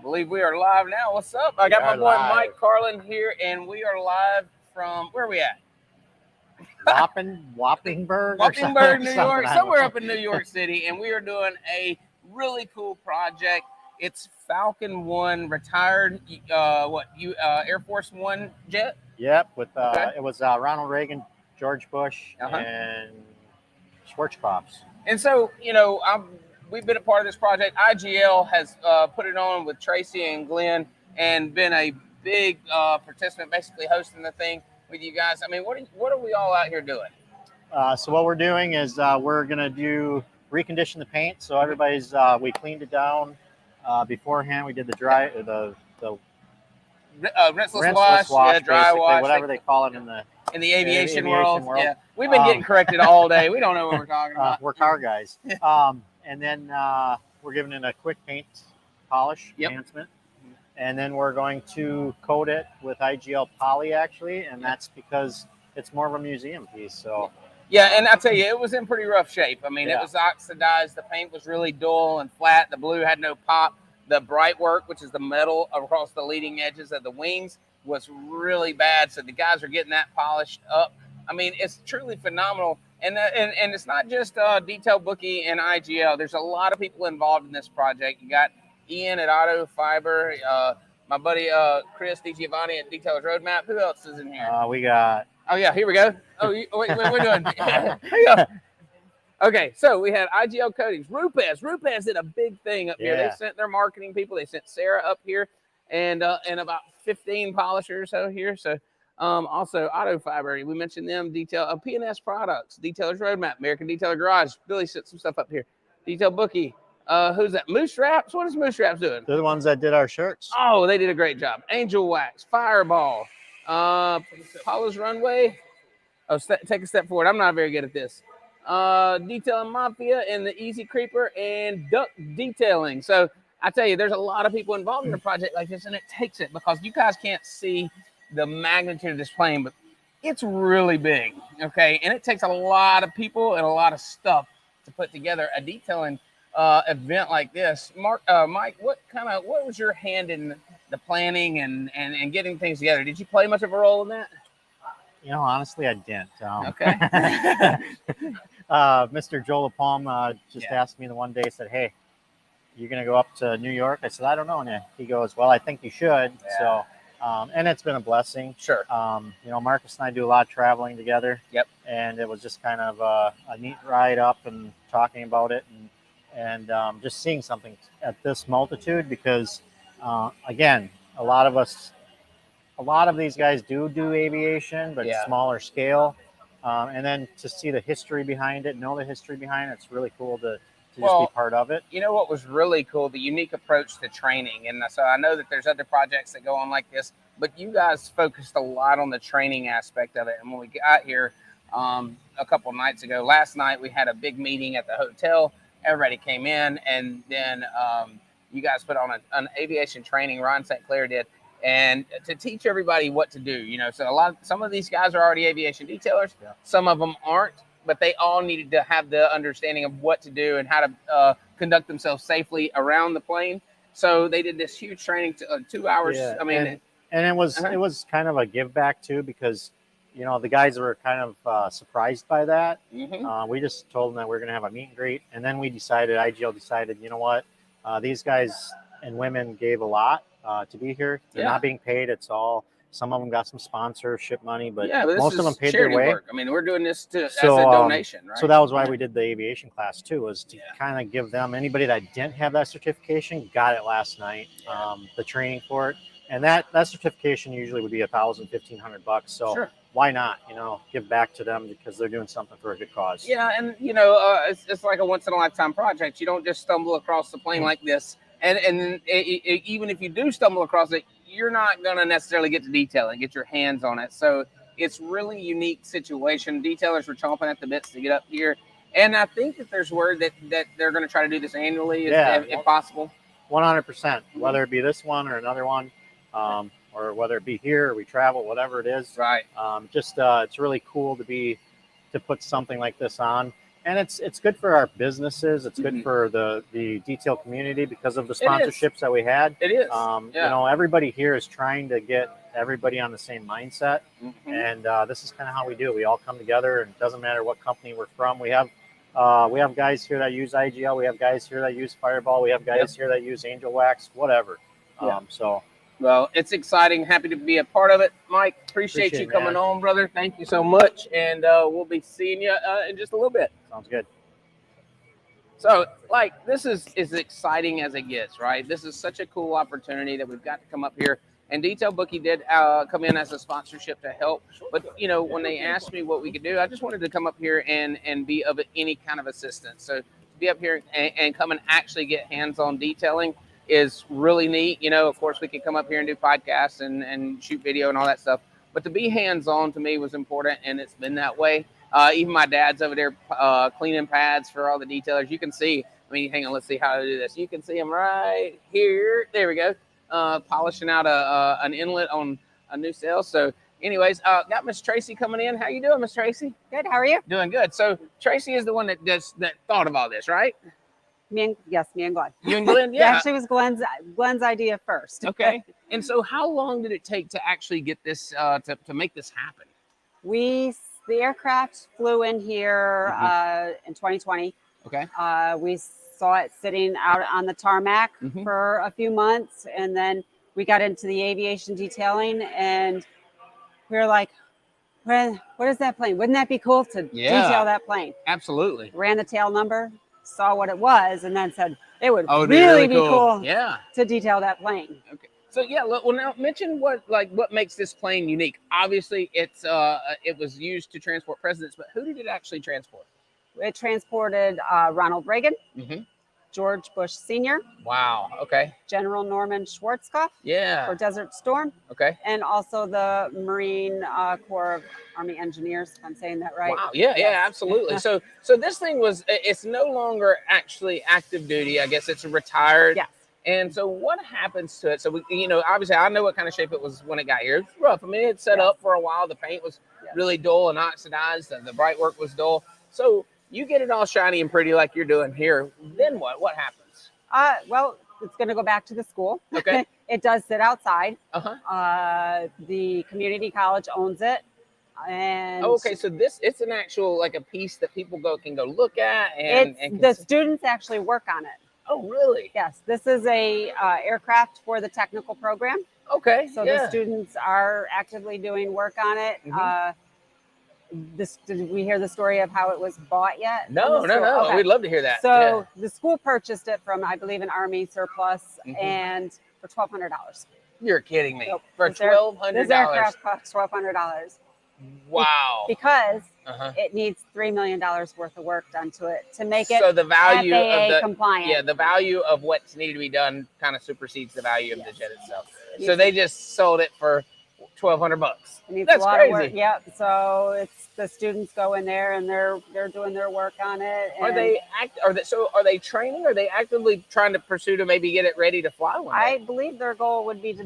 I believe we are live now. What's up? I got my boy Mike Carlin here, and we are live from where are we at? Wappingburg, New York, somewhere up in New York City, and we are doing a really cool project. It's Falcon One retired, Air Force One jet. Yep, with it was Ronald Reagan, George Bush, and Schwarzkopf. And so, we've been a part of this project. IGL has put it on with Tracy and Glenn and been a big participant, basically hosting the thing with you guys. I mean, what are we all out here doing? So what we're doing is we're going to recondition the paint. So everybody's, we cleaned it down beforehand. We did the rinseless wash, dry wash, whatever they call it in the aviation world. Yeah, we've been getting corrected all day. We don't know what we're talking about. We're car guys. And then we're giving it a quick paint polish enhancement. And then we're going to coat it with IGL poly, actually, and that's because it's more of a museum piece. So yeah, and I tell you, it was in pretty rough shape. I mean, it was oxidized. The paint was really dull and flat. The blue had no pop. The bright work, which is the metal across the leading edges of the wings, was really bad. So the guys are getting that polished up. I mean, it's truly phenomenal. And it's not just Detail Bookie and IGL. There's a lot of people involved in this project. You got Ian at Auto Fiber, my buddy Chris DiGiovanni at Detailers Roadmap. Who else is in here? We got. Oh yeah, here we go. Oh, wait, we're doing. Here you go. Okay, so we had IGL Coatings. Rupes did a big thing up here. They sent their marketing people. They sent Sarah up here, and about 15 polishers out here. So also Auto Fiber. We mentioned them. Detail P&S Products, Detailers Roadmap, American Detailer Garage. Billy sent some stuff up here. Detail Bookie. Who's that? Moose Wraps? What is Moose Wraps doing? They're the ones that did our shirts. Oh, they did a great job. Angel Wax, Fireball, Paula's Runway. Oh, take a step forward. I'm not very good at this. Detail and Mafia and the Easy Creeper and Duck Detailing. So I tell you, there's a lot of people involved in a project like this, and it takes it because you guys can't see the magnitude of this plane, but it's really big, okay? And it takes a lot of people and a lot of stuff to put together a detailing event like this. Mike, what was your hand in the planning and getting things together? Did you play much of a role in that? Honestly, I didn't. Okay. Mr. Joel LaPalme just asked me the one day, said, "Hey, you're going to go up to New York?" I said, "I don't know." And he goes, "Well, I think you should." Yeah. So, and it's been a blessing. Sure. Marcus and I do a lot of traveling together. Yep. And it was just kind of a neat ride up and talking about it and just seeing something at this multitude because, again, a lot of these guys do aviation, but smaller scale. And then to see the history behind it, know the history behind it, it's really cool to just be part of it. You know what was really cool? The unique approach to training. And so I know that there's other projects that go on like this, but you guys focused a lot on the training aspect of it. And when we got here a couple nights ago, last night we had a big meeting at the hotel. Everybody came in, and then you guys put on an aviation training. Ron St. Clair did. And to teach everybody what to do, so some of these guys are already aviation detailers. Yeah. Some of them aren't, but they all needed to have the understanding of what to do and how to conduct themselves safely around the plane. So they did this huge training, 2 hours. Yeah. I mean, and it was kind of a give back too, because the guys were kind of surprised by that. Mm-hmm. We just told them that we we're going to have a meet and greet, and then IGL decided, you know what, these guys and women gave a lot. To be here. They're not being paid. It's all, some of them got some sponsorship money, but most of them paid their way. Work. I mean, we're doing this as a donation, right? So that was why we did the aviation class too, was to kind of give them, anybody that didn't have that certification got it last night, the training for it. And that certification usually would be $1,000, $1,500. So why not, give back to them because they're doing something for a good cause. Yeah. And, it's like a once in a lifetime project. You don't just stumble across the plane like this. And even if you do stumble across it, you're not going to necessarily get to detail it, get your hands on it. So it's really unique situation. Detailers were chomping at the bits to get up here. And I think that there's word that they're going to try to do this annually if possible. 100%, whether it be this one or another one, or whether it be here or we travel, whatever it is. Right. It's really cool to put something like this on. And it's good for our businesses. It's good Mhm. for the detail community because of the It is. sponsorships that we had. It is. You Yeah. know, everybody here is trying to get everybody on the same mindset, Mhm. and this is kind of how we do it. We all come together, and it doesn't matter what company we're from. We have guys here that use IGL. We have guys here that use Fireball. We have guys here that use Angel Wax, whatever. Yeah. So Well, it's exciting. Happy to be a part of it. Mike, appreciate you it, coming man. on, brother. Thank you so much. And we'll be seeing you in just a little bit. Sounds good. So, like, this is as exciting as it gets, right? This is such a cool opportunity that we've got to come up here. And Detail Bookie did come in as a sponsorship to help. But, you know, when they asked me what we could do, I just wanted to come up here and be of any kind of assistance. So, to be up here and come and actually get hands-on detailing is really neat. You know, of course, we could come up here and do podcasts and shoot video and all that stuff. But to be hands-on to me was important, and it's been that way. Even my dad's over there cleaning pads for all the detailers. You can see, I mean, hang on, let's see how to do this. You can see him right here. There we go. Polishing out an inlet on a new sail. So anyways, got Miss Tracy coming in. How you doing, Miss Tracy? Good. How are you? Doing good. So Tracy is the one that thought of all this, right? Me and Glenn. You and Glenn? It Yeah. actually was Glenn's idea first. Okay. And so how long did it take to actually get this to make this happen? The aircraft flew in here in 2020. Okay. We saw it sitting out on the tarmac for a few months, and then we got into the aviation detailing, and we were like, what is that plane? Wouldn't that be cool to detail that plane? Absolutely. Ran the tail number, saw what it was, and then said it would it'd really be cool yeah, to detail that plane. Okay. So yeah, well now mention what makes this plane unique. Obviously, it was used to transport presidents, but who did it actually transport? It transported Ronald Reagan, George Bush Sr. Wow. Okay. General Norman Schwarzkopf Yeah. for Desert Storm. Okay. And also the Marine Corps of Army Engineers, if I'm saying that right. Wow. Yeah. Yes. Yeah. Absolutely. So this thing it's no longer actually active duty. I guess it's retired. Yes. And so what happens to it? So we, you know, obviously I know what kind of shape it was when it got here. It's rough. I mean, it set up for a while. The paint was really dull and oxidized, and the bright work was dull. So you get it all shiny and pretty like you're doing here. Then what? What happens? Well, it's going to go back to the school. Okay. It does sit outside. The community college owns it. And okay, so it's an actual like a piece that people can go look at and the students actually work on it. Oh, really? Yes, this is a aircraft for the technical program. Okay. So the students are actively doing work on it. Did we hear the story of how it was bought yet? No. Okay. We'd love to hear that. So the school purchased it from, I believe, an Army surplus, and for $1,200. You're kidding me. So for $1,200. This aircraft costs $1,200. Wow. Because it needs $3 million worth of work done to it to make it so the value FAA of the compliant. Yeah, the value of what's needed to be done kind of supersedes the value of the jet itself. So they just sold it for $1,200. It needs That's a lot crazy. of work. Yep. So it's the students go in there and they're doing their work on it. And are they training? Are they actively trying to pursue to maybe get it ready to fly one day? I believe their goal would be to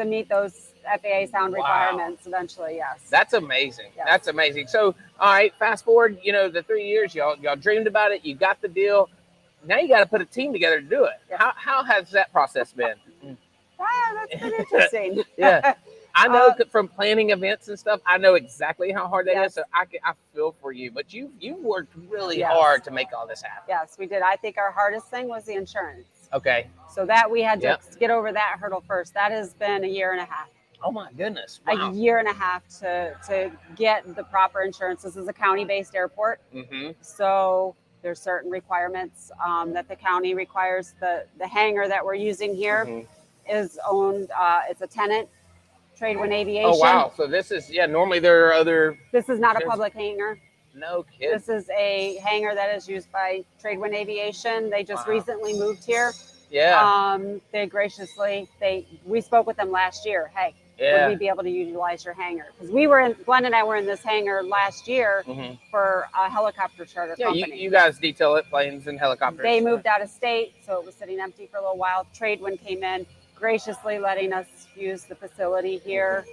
meet those FAA sound requirements eventually. Yes. That's amazing. Yes. That's amazing. So, all right, fast forward, the 3 years, y'all dreamed about it. You got the deal. Now you got to put a team together to do it. Yeah. How has that process been? That's been interesting. Yeah. I know from planning events and stuff, I know exactly how hard that is. So I feel for you, but you worked really hard to make all this happen. Yes, we did. I think our hardest thing was the insurance. Okay. So that we had to get over that hurdle first. That has been a year and a half. Oh my goodness. Wow. A year and a half to get the proper insurance. This is a county-based airport. So there's certain requirements that the county requires. The hangar that we're using here is owned, it's a tenant, Tradewind Aviation. Oh, wow. So this is, normally there are other. This is not a public hangar. No kidding. This is a hangar that is used by Tradewind Aviation. They just recently moved here. Yeah. They graciously, we spoke with them last year. Hey, would we be able to utilize your hangar? Because Glenn and I were in this hangar last year for a helicopter charter company. You guys detail it, planes and helicopters. They moved out of state, so it was sitting empty for a little while. Tradewind came in, graciously letting us use the facility here.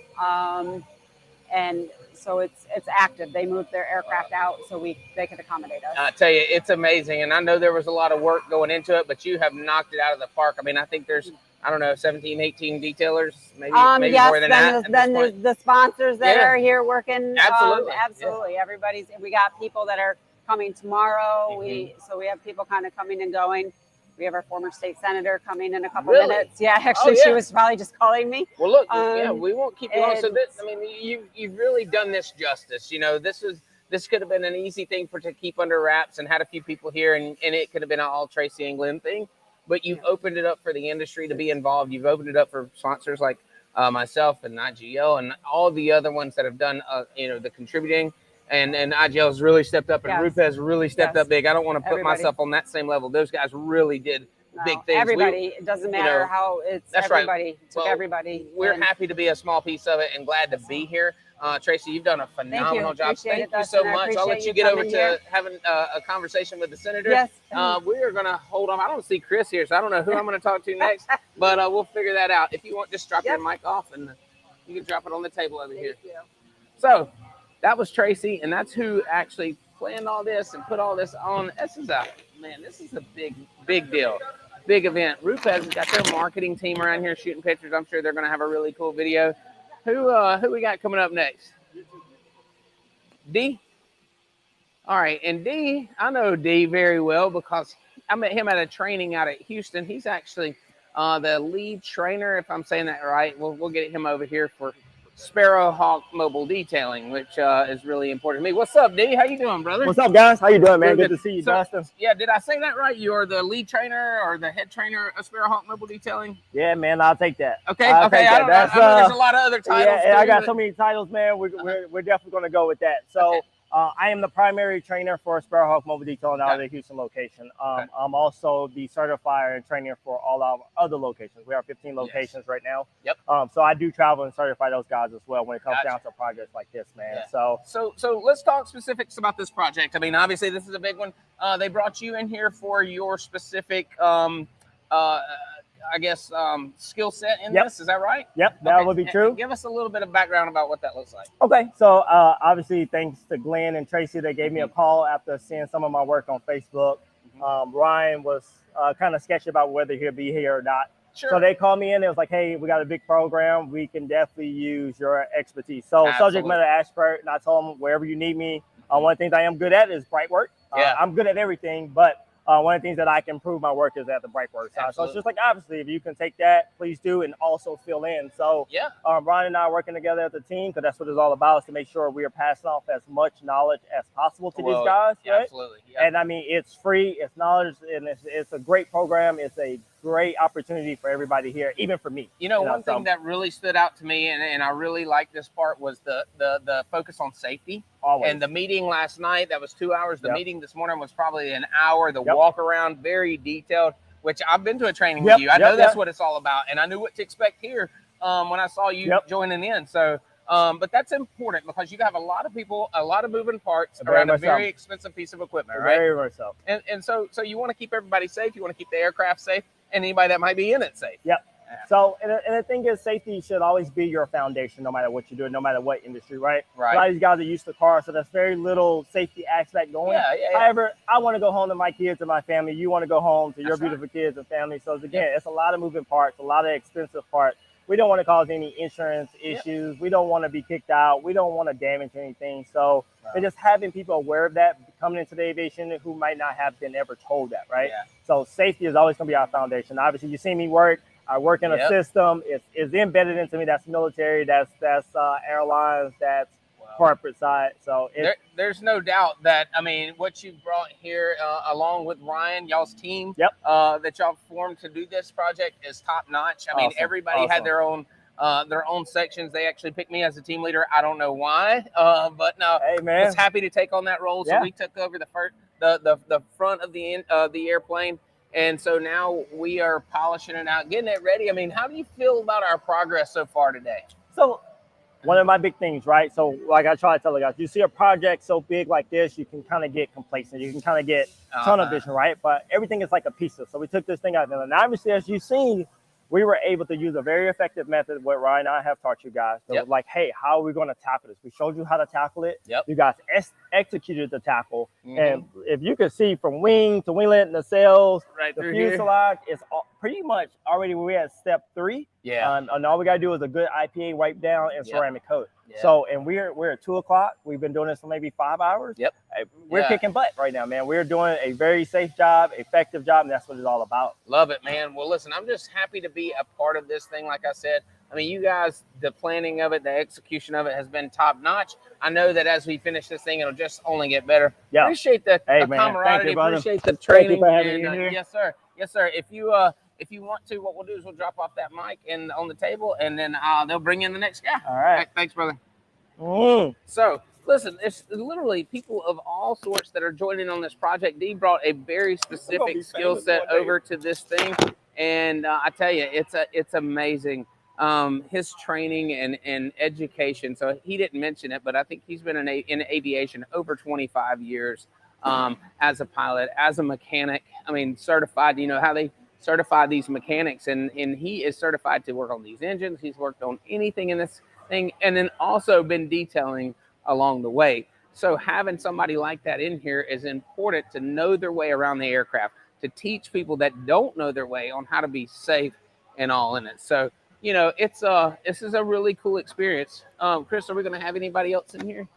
and so it's active. They moved their aircraft out so they could accommodate us. I tell you, it's amazing, and I know there was a lot of work going into it, but you have knocked it out of the park. I mean, I think there's, I don't know, 17, 18 detailers, maybe Yes, more than that. Then the sponsors that Yeah. are here working. Absolutely. Absolutely. Everybody's. We got people that are coming tomorrow. Mm-hmm. We have people kind of coming and going. We have our former state senator coming in a couple Really? minutes. Yeah, actually, she was probably just calling me. Well, look, yeah, we won't keep you on. So this, I mean, you've really done this justice. You know, this could have been an easy thing to keep under wraps and had a few people here, and it could have been an all Tracy and Glenn thing. But you've opened it up for the industry to be involved. You've opened it up for sponsors like myself and IGL and all the other ones that have done, the contributing. And IGL has really stepped up, and Rupa has really stepped up big. I don't want to put myself on that same level. Those guys really did big things. Everybody, it doesn't matter how it's. That's everybody. Right. Took everybody. We're happy to be a small piece of it and glad to be here. Tracy, you've done a phenomenal job. Thank you so much. I'll let you get over to having a conversation with the senator. Yes. We are going to hold on. I don't see Chris here, so I don't know who I'm going to talk to next, but we'll figure that out. If you want, just drop your mic off, and you can drop it on the table over here. Thank you. So that was Tracy, and that's who actually planned all this and put all this on. This is a big deal. Big event. Rupes got their marketing team around here shooting pictures. I'm sure they're going to have a really cool video. Who we got coming up next? D? All right. And D, I know D very well because I met him at a training out at Houston. He's actually the lead trainer, if I'm saying that right. We'll get him over here for Sparrowhawk Mobile Detailing, which is really important to me. What's up, D? How you doing, brother? What's up, guys? How you doing, man? Good to see you, Dustin. Yeah, did I say that right? You're the lead trainer or the head trainer of Sparrowhawk Mobile Detailing? Yeah, man, I'll take that. Okay. I know there's a lot of other titles. Yeah, I got so many titles, man. We're definitely going to go with that. So I am the primary trainer for Sparrowhawk Mobile Detailing out of the Houston location. I'm also the certifier and trainer for all our other locations. We have 15 locations right now. Yep. So I do travel and certify those guys as well when it comes down to projects like this, man. Yeah. So let's talk specifics about this project. I mean, obviously this is a big one. They brought you in here for your specific skill set in this. Is that right? Yep, that would be true. Give us a little bit of background about what that looks like. Okay, so obviously thanks to Glenn and Tracy, they gave me a call after seeing some of my work on Facebook. Ryan was kind of sketchy about whether he'll be here or not. Sure. So they called me in. It was like, hey, we got a big program. We can definitely use your expertise. So subject matter expert, and I told them wherever you need me. One of the things I am good at is bright work. I'm good at everything, but one of the things that I can improve my work is at the bright work side. So it's just like, obviously, if you can take that, please do, and also fill in. So Ryan and I are working together as a team because that's what it's all about, is to make sure we are passing off as much knowledge as possible to these guys. Yeah, right? absolutely. Yeah. And I mean, it's free, it's knowledge, and it's a great program. It's a great opportunity for everybody here, even for me. One thing that really stood out to me, and I really liked this part, was the focus on safety. Always. And the meeting last night, that was 2 hours. The meeting this morning was probably an hour. The walk around, very detailed, which I've been to a training with you. I know that's what it's all about. And I knew what to expect here when I saw you joining in. So, but that's important because you have a lot of people, a lot of moving parts around a very expensive piece of equipment, right? Very much so. And so you want to keep everybody safe. You want to keep the aircraft safe and anybody that might be in it safe. Yep. So, and the thing is, safety should always be your foundation, no matter what you're doing, no matter what industry, right? Right. A lot of these guys are used to cars, so there's very little safety aspect going. However, I want to go home to my kids and my family. You want to go home to your beautiful kids and family. So again, it's a lot of moving parts, a lot of expensive parts. We don't want to cause any insurance issues. We don't want to be kicked out. We don't want to damage anything. So and just having people aware of that coming into the aviation who might not have been ever told that, right? Yeah. So safety is always going to be our foundation. Obviously, you see me work. I work in a system. It's embedded into me. That's military. That's airlines. That's corporate side. So there's no doubt that, I mean, what you brought here along with Ryan, y'all's team that y'all formed to do this project is top notch. I mean, everybody had their own sections. They actually picked me as a team leader. I don't know why, but no, I was happy to take on that role. So we took over the front of the airplane. And so now we are polishing it out, getting it ready. I mean, how do you feel about our progress so far today? So one of my big things, right? So like I try to tell the guys, you see a project so big like this, you can kind of get complacent. You can kind of get tunnel vision, right? But everything is like a pizza. So we took this thing out there. And obviously, as you've seen, we were able to use a very effective method, what Ryan and I have taught you guys. So like, hey, how are we going to tackle this? We showed you how to tackle it. You guys executed the tackle. And if you can see from wing to winglet, nacelles, the fuselage, it's pretty much already we're at step 3. And all we got to do is a good IPA wipe down and ceramic coat. So, and we're at 2 o'clock. We've been doing this for maybe 5 hours. We're kicking butt right now, man. We're doing a very safe job, effective job, and that's what it's all about. Love it, man. Well, listen, I'm just happy to be a part of this thing. Like I said, I mean, you guys, the planning of it, the execution of it has been top notch. I know that as we finish this thing, it'll just only get better. Appreciate the camaraderie. Appreciate the training. Yes, sir. Yes, sir. If you want to, what we'll do is we'll drop off that mic and on the table, and then they'll bring in the next guy. All right. Thanks, brother. So, listen, it's literally people of all sorts that are joining on this project. Dee brought a very specific skill set over to this thing, and I tell you, it's amazing. His training and education. So he didn't mention it, but I think he's been in aviation over 25 years as a pilot, as a mechanic. I mean, certified. You know how they certify these mechanics, and he is certified to work on these engines. He's worked on anything in this thing, and then also been detailing along the way. So having somebody like that in here is important to know their way around the aircraft, to teach people that don't know their way on how to be safe and all in it. So, you know, this is a really cool experience. Chris, are we going to have anybody else in here?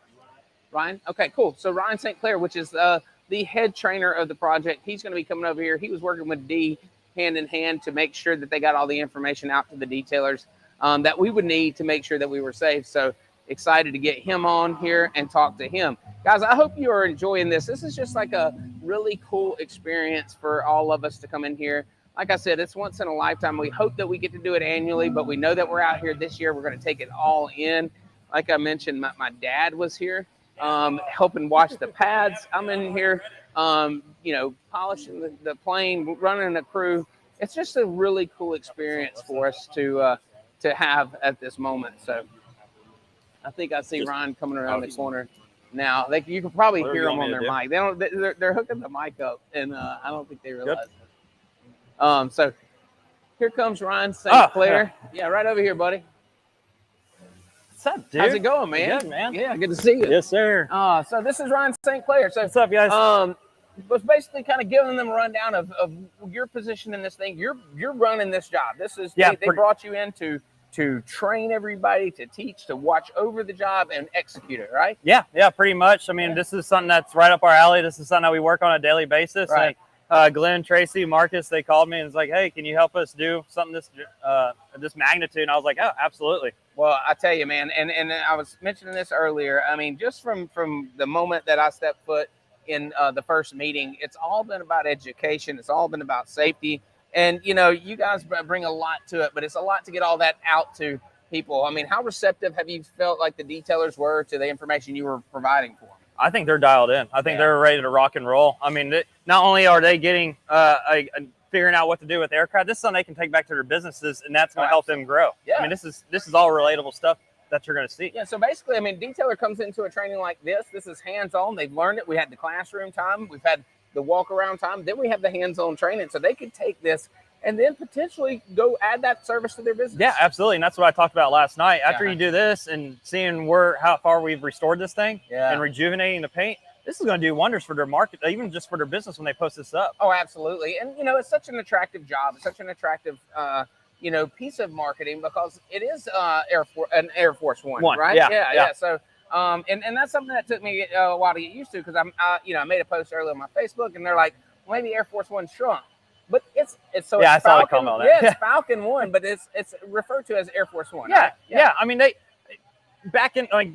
Ryan? Okay, cool. So Ryan St. Clair, which is the head trainer of the project, he's going to be coming over here. He was working with Dee hand in hand to make sure that they got all the information out to the detailers that we would need to make sure that we were safe. So excited to get him on here and talk to him. Guys, I hope you are enjoying this. This is just like a really cool experience for all of us to come in here. Like I said, it's once in a lifetime. We hope that we get to do it annually, but we know that we're out here this year. We're going to take it all in. Like I mentioned, my dad was here helping watch the pads. I'm in here, you know, polishing the plane, running the crew. It's just a really cool experience for us to have at this moment. So I think I see Ryan coming around the corner now. You can probably hear them on their mic. They're hooking the mic up, and I don't think they realize it. So here comes Ryan St. Clair. Yeah, right over here, buddy. What's up, dude? How's it going, man? Good, man. Yeah, good to see you. Yes, sir. So this is Ryan St. Clair. So what's up, guys? Was basically kind of giving them a rundown of your position in this thing. You're running this job. This is they brought you in to train everybody, to teach, to watch over the job and execute it, right? Yeah, pretty much. I mean, this is something that's right up our alley. This is something that we work on a daily basis. Right. And Glenn, Tracy, Marcus, they called me and was like, "Hey, can you help us do something this magnitude?" And I was like, "Oh, absolutely." Well, I tell you, man, and I was mentioning this earlier. I mean, just from the moment that I stepped foot in the first meeting, it's all been about education. It's all been about safety. And, you know, you guys bring a lot to it, but it's a lot to get all that out to people. I mean, how receptive have you felt like the detailers were to the information you were providing for them? I think they're dialed in. I think they're ready to rock and roll. I mean, not only are they getting figuring out what to do with aircraft, this is something they can take back to their businesses, and that's going to help them grow. Yeah. I mean, this is all relatable stuff that you're going to see. Yeah, so basically, I mean, detailer comes into a training like this. This is hands-on. They've learned it. We had the classroom time. We've had the walk-around time. Then we have the hands-on training. So they could take this and then potentially go add that service to their business. Yeah, absolutely. And that's what I talked about last night. After you do this and seeing how far we've restored this thing and rejuvenating the paint, this is going to do wonders for their market, even just for their business when they post this up. Oh, absolutely. And, you know, it's such an attractive job. It's such an attractive you know, piece of marketing because it is an Air Force One, right? Yeah. So, and that's something that took me a while to get used to because I made a post earlier on my Facebook and they're like, well, maybe Air Force One shrunk, but it's I saw the comment on that. Yeah, it's Falcon One, but it's referred to as Air Force One. Yeah. I mean, they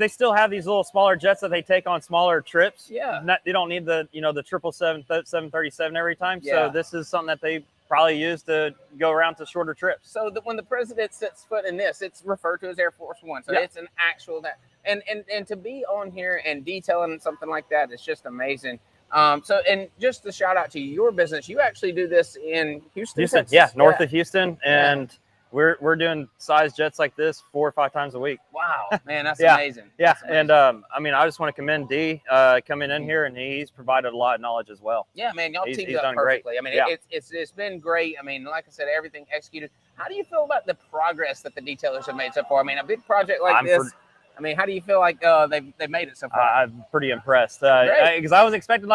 still have these little smaller jets that they take on smaller trips. Yeah. They don't need the 737 every time. So this is something that they probably use to go around to shorter trips. So when the president sets foot in this, it's referred to as Air Force One. So it's an actual that, and to be on here and detailing something like that is just amazing. And just to shout out to your business, you actually do this in Houston, Texas. North of Houston, and we're doing size jets like this 4 or 5 times a week. Wow, man, that's Yeah. amazing. Yeah, That's amazing. and I mean, I just want to commend D coming in here, and he's provided a lot of knowledge as well. Yeah, man, y'all He's teamed up done great. perfectly. I mean, Yeah. it's been great. I mean, like I said, everything executed. How do you feel about the progress that the detailers have made so far? I mean, a big project like this. I mean, how do you feel like they've made it so far? I'm pretty impressed because I was expecting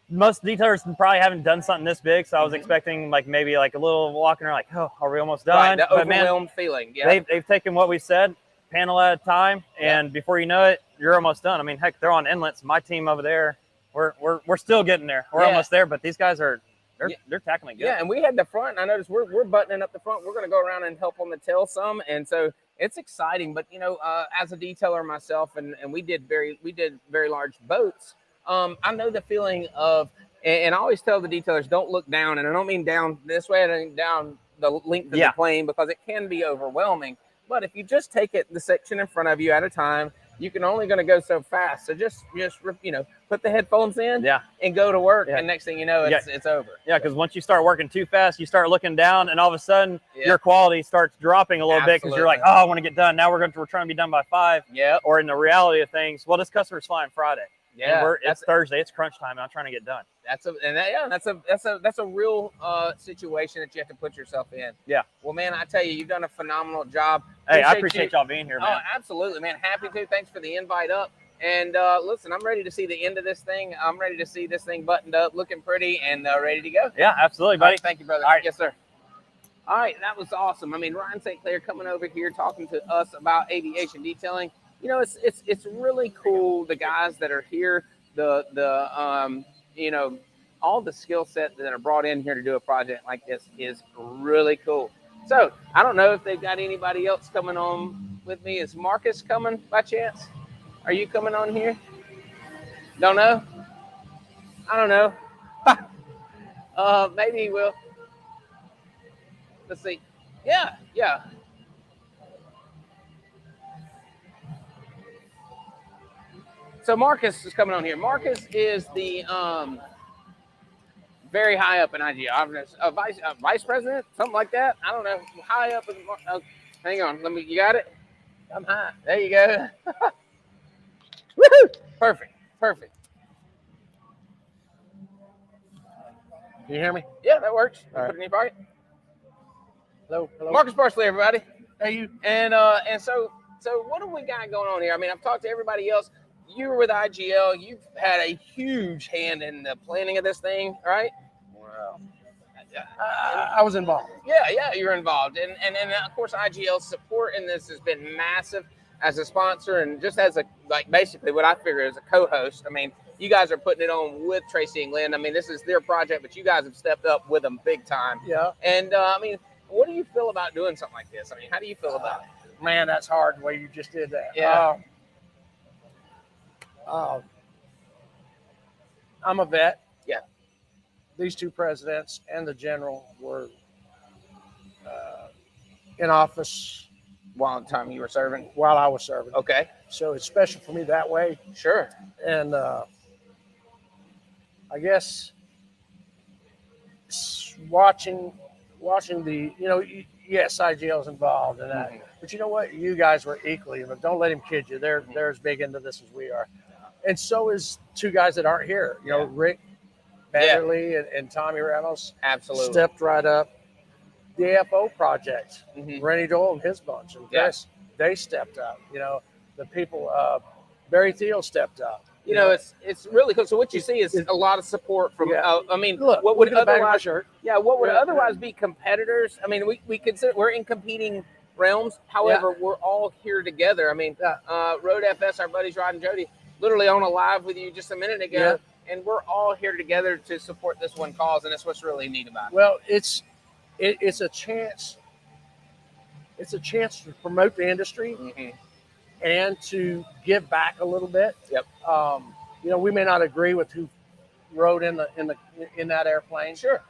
most detailers probably haven't done something this big, so I was expecting maybe a little walking around oh, are we almost done? Right, the but overwhelmed feeling. Yeah, they've taken what we said, panel at a time, and before you know it, you're almost done. I mean, heck, they're on inlets. My team over there, we're still getting there. We're almost there, but these guys are they're tackling good. Yeah, and we had the front. I noticed we're buttoning up the front. We're going to go around and help on the tail some, and so it's exciting. But as a detailer myself, and we did very large boats. I know the feeling of, and I always tell the detailers, don't look down, and I don't mean down this way, I mean down the length of the plane, because it can be overwhelming. But if you just take the section in front of you at a time, you can only going to go so fast. So just put the headphones in, and go to work, and next thing you know, it's over. Yeah, because once you start working too fast, you start looking down, and all of a sudden your quality starts dropping a little bit because you're like, oh, I want to get done. Now we're trying to be done by 5. Yeah. Or in the reality of things, well, this customer's flying Friday. Yeah, it's Thursday. It's crunch time, and I'm trying to get done. That's a real situation that you have to put yourself in. Yeah. Well, man, I tell you, you've done a phenomenal job. Hey, I appreciate y'all being here, man. Oh, absolutely, man. Happy to. Thanks for the invite up. And listen, I'm ready to see the end of this thing. I'm ready to see this thing buttoned up, looking pretty, and ready to go. Yeah, absolutely, buddy. Right, thank you, brother. All right. Yes, sir. All right, that was awesome. I mean, Ryan St. Clair coming over here talking to us about aviation detailing. It's really cool. The guys that are here, all the skill set that are brought in here to do a project like this is really cool. So I don't know if they've got anybody else coming on with me. Is Marcus coming by chance? Are you coming on here? Don't know. I don't know. Maybe he will. Let's see. Yeah. So Marcus is coming on here. Marcus is the very high up in IGL, vice president, something like that. I don't know. High up. Hang on. You got it? I'm high. There you go. Woohoo! Perfect. Can you hear me? Yeah, that works. All right. Put it in your pocket. Hello. Marcus Parsley, everybody. Hey, you. And so what do we got going on here? I mean, I've talked to everybody else. You were with IGL. You've had a huge hand in the planning of this thing, right? Well, I was involved. Yeah, you were involved. And of course, IGL's support in this has been massive as a sponsor and just as basically what I figure as a co-host. I mean, you guys are putting it on with Tracy and Glenn. I mean, this is their project, but you guys have stepped up with them big time. Yeah. And I mean, what do you feel about doing something like this? I mean, how do you feel about it? Man, that's hard the way you just did that. Yeah. I'm a vet. Yeah. These two presidents and the general were in office While the time you were serving. while I was serving. Okay. So it's special for me that way. Sure. And I guess watching the, yes, IGL's involved in that. But you know what? You guys were equally, but don't let him kid you. They're as big into this as we are. And so is two guys that aren't here. Rick Bannerly and Tommy Reynolds. Absolutely. Stepped right up. The FO project, Rennie Doyle and his bunch. And Chris, they stepped up. The people, Barry Thiel stepped up. It's really cool. So what you see is a lot of support from. I mean, look, what would otherwise? Shirt. Yeah, what would otherwise be competitors? I mean, we consider we're in competing realms. However, we're all here together. I mean, Road FS, our buddies Rod and Jody, literally on a live with you just a minute ago, and we're all here together to support this one cause, and that's what's really neat about it. Well, it's a chance. It's a chance to promote the industry. And to give back a little bit. Yep. We may not agree with who rode in that airplane. Sure.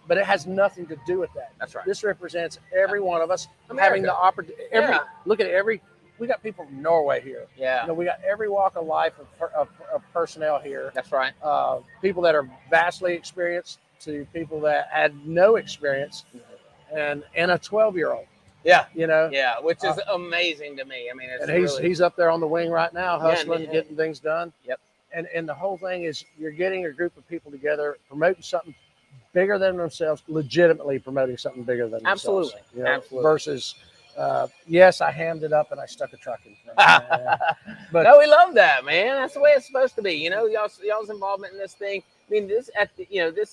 But it has nothing to do with that. That's right. This represents every one of us America. having the opportunity. Look at we got people from Norway here. Yeah. We got every walk of life of personnel here. That's right. People that are vastly experienced to people that had no experience. and a 12-year-old. Yeah, you know. Yeah, which is amazing to me. I mean, it's and he's up there on the wing right now, hustling, yeah. getting things done. Yep. And the whole thing is you're getting a group of people together, promoting something bigger than themselves, legitimately promoting something bigger than themselves. Absolutely. You know, Absolutely. Versus, yes, I hammed it up and I stuck a truck in front. But no, we love that, man. That's the way it's supposed to be. You know, y'all's involvement in this thing. I mean, this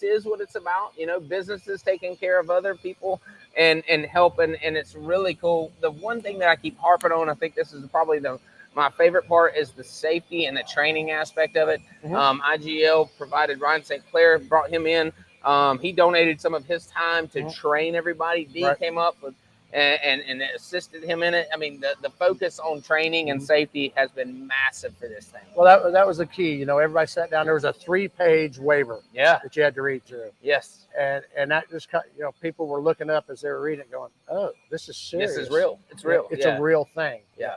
is what it's about. You know, businesses taking care of other people and helping, and it's really cool. The one thing that I keep harping on, I think this is probably my favorite part, is the safety and the training aspect of it. Mm-hmm. IGL provided Ryan St. Clair, brought him in. He donated some of his time to train everybody. Dean came up with and assisted him in it. I mean, the focus on training and safety has been massive for this thing. Well, that was the key. You know, everybody sat down. There was a 3-page waiver that you had to read through. Yes. And that just, people were looking up as they were reading it going, oh, this is serious. This is real. It's real. It's a real thing. Yeah.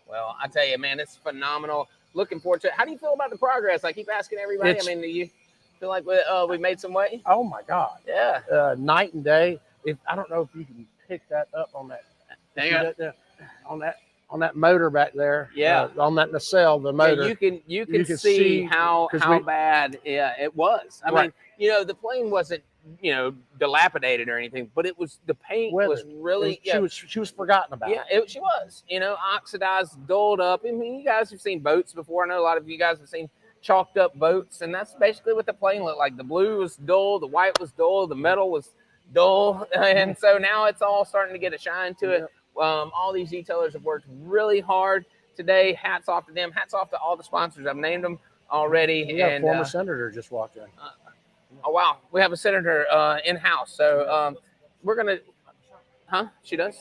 Well, I tell you, man, it's phenomenal. Looking forward to it. How do you feel about the progress? I keep asking everybody. I mean, do you feel like we made some way? Oh, my God. Yeah. Night and day. I don't know if you can pick that up on that. On that motor back there. Yeah. On that nacelle, the motor. Yeah, you can see how bad it was. I mean, the plane wasn't, dilapidated or anything, but it was, the paint was really, she was forgotten about. Yeah, she was, oxidized, dulled up. I mean, you guys have seen boats before. I know a lot of you guys have seen chalked up boats, and that's basically what the plane looked like. The blue was dull, the white was dull, the metal was dull, and so now it's all starting to get a shine to it. All these detailers have worked really hard today. Hats off to them. Hats off to all the sponsors. I've named them already. A former senator just walked in. Oh, wow. We have a senator in-house. So we're going to, She does?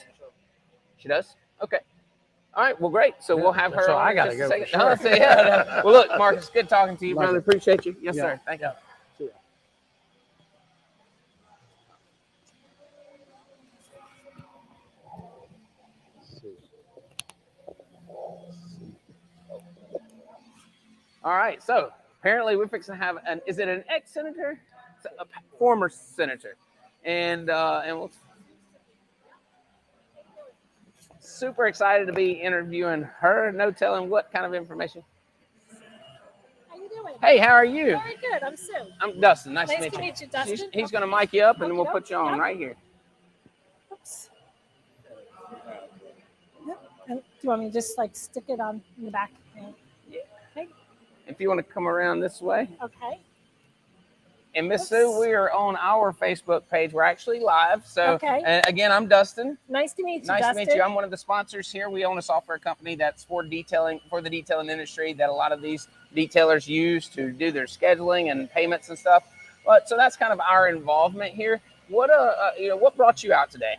She does? Okay. All right. Well, great. So we'll have her. So I got to go. Sure. Well, look, Marcus, good talking to you, brother. Appreciate you. Yes, sir. Thank you. See ya. All right. So apparently we're fixing to have is it an ex-senator? A former senator. And we'll super excited to be interviewing her. No telling what kind of information. How you doing? Hey, how are you? Very good. I'm Sue. I'm Dustin. Nice to meet you, Dustin. He's going to mic you up, and then we'll put you on right here. Oops. And do you want me to just stick it on in the back? Yeah. Okay. If you want to come around this way. Okay. And Miss Sue, we are on our Facebook page. We're actually live. So again, I'm Dustin. Nice to meet you, Nice Dustin. to meet you. I'm one of the sponsors here. We own a software company that's for the detailing industry that a lot of these detailers use to do their scheduling and payments and stuff. But so that's kind of our involvement here. What brought you out today?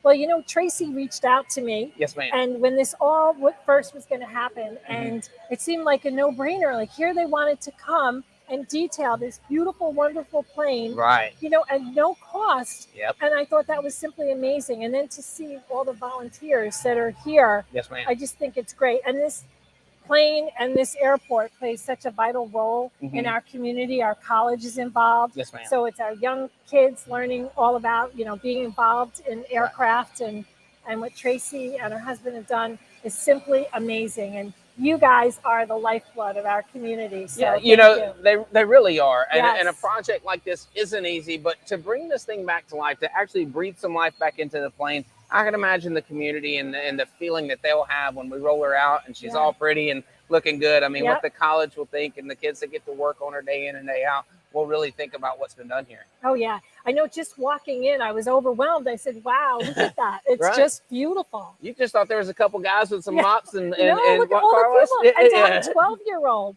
Well, Tracy reached out to me. Yes, ma'am. And when this first was going to happen, and it seemed like a no-brainer. Like here they wanted to come and detail this beautiful, wonderful plane, right? At no cost. Yep. And I thought that was simply amazing. And then to see all the volunteers that are here, yes, ma'am. I just think it's great. And this plane and this airport plays such a vital role in our community. Our college is involved. Yes, ma'am. So it's our young kids learning all about, being involved in aircraft, and what Tracy and her husband have done is simply amazing. And you guys are the lifeblood of our community. So they really are. Yes. And a project like this isn't easy, but to bring this thing back to life, to actually breathe some life back into the plane, I can imagine the community and the feeling that they'll have when we roll her out and she's all pretty and looking good. I mean, what the college will think, and the kids that get to work on her day in and day out will really think about what's been done here. Oh, yeah. I know, just walking in, I was overwhelmed. I said, wow, look at that. It's just beautiful. You just thought there was a couple guys with some mops and look what at all car the was? people. And to have a 12-year-old.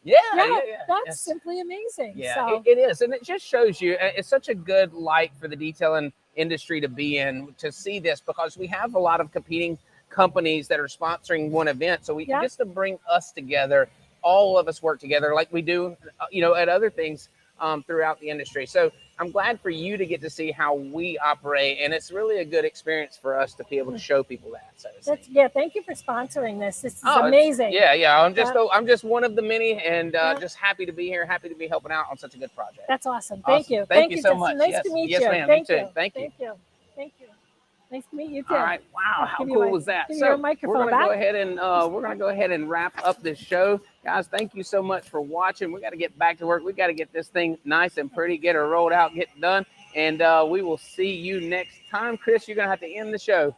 That's simply amazing. Yeah, so. it is. And it just shows you, it's such a good light for the detailing industry to be in, to see this, because we have a lot of competing companies that are sponsoring one event. So we just to bring us together, all of us work together like we do, at other things throughout the industry. So I'm glad for you to get to see how we operate, and it's really a good experience for us to be able to show people that. So thank you for sponsoring this. This is amazing. I'm just one of the many, and just happy to be here, happy to be helping out on such a good project. That's awesome. Thank you. Thank you so much. Nice to meet you. Yes, ma'am. Thank You you. too. Thank you. Thank you. Nice to meet you too. All right. Wow. How Give you cool my- was that? give you your microphone we're gonna back. go ahead and wrap up this show, guys. Thank you so much for watching. We got to get back to work. We got to get this thing nice and pretty, get her rolled out, get done, and we will see you next time. Chris, you're gonna have to end the show.